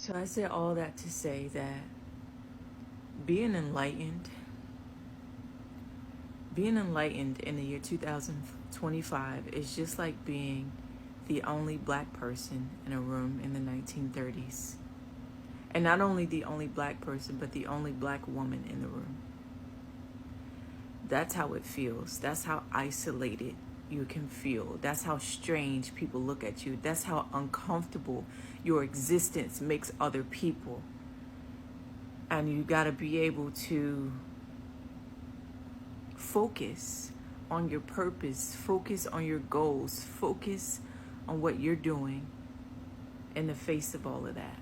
So I said all that to say that being enlightened, being enlightened in the year 2025 is just like being the only black person in a room in the 1930s. And not only the only black person, but the only black woman in the room. That's how it feels. That's how isolated you can feel. That's how strange people look at you. That's how uncomfortable your existence makes other people. And you got to be able to focus on your purpose, focus on your goals, focus on what you're doing in the face of all of that.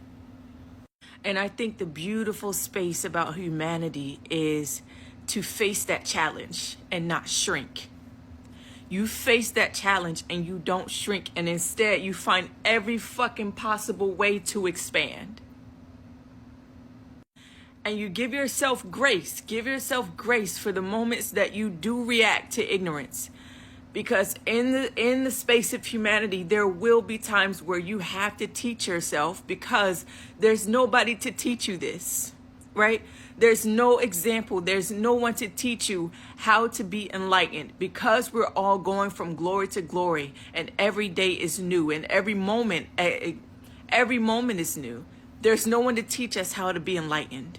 And I think the beautiful space about humanity is to face that challenge and not shrink. You face that challenge and you don't shrink, and instead you find every fucking possible way to expand. And you give yourself grace. Give yourself grace for the moments that you do react to ignorance. Because in the space of humanity, there will be times where you have to teach yourself, because there's nobody to teach you this, right? There's no example. There's no one to teach you how to be enlightened, because we're all going from glory to glory, and every day is new, and every moment is new. There's no one to teach us how to be enlightened.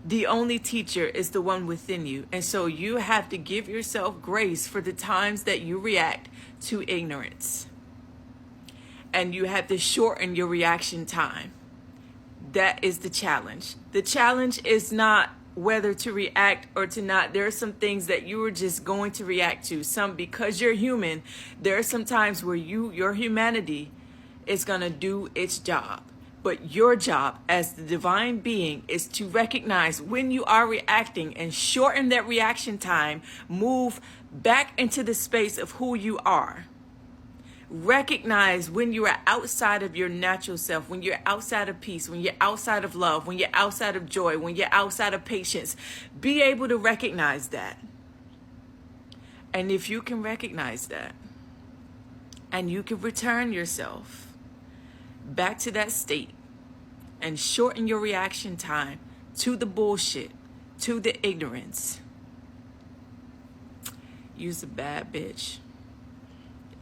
The only teacher is the one within you. And so you have to give yourself grace for the times that you react to ignorance. And you have to shorten your reaction time. That is the challenge. The challenge is not whether to react or to not. There are some things that you are just going to react to. Some, because you're human, there are some times where your humanity is going to do its job. But your job as the divine being is to recognize when you are reacting and shorten that reaction time. Move back into the space of who you are. Recognize when you are outside of your natural self, when you're outside of peace, when you're outside of love, when you're outside of joy, when you're outside of patience. Be able to recognize that. And if you can recognize that, and you can return yourself back to that state and shorten your reaction time to the bullshit, to the ignorance, you's a bad bitch.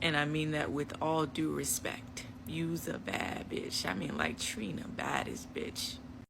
And I mean that with all due respect. You's a bad bitch. I mean like Trina, baddest bitch.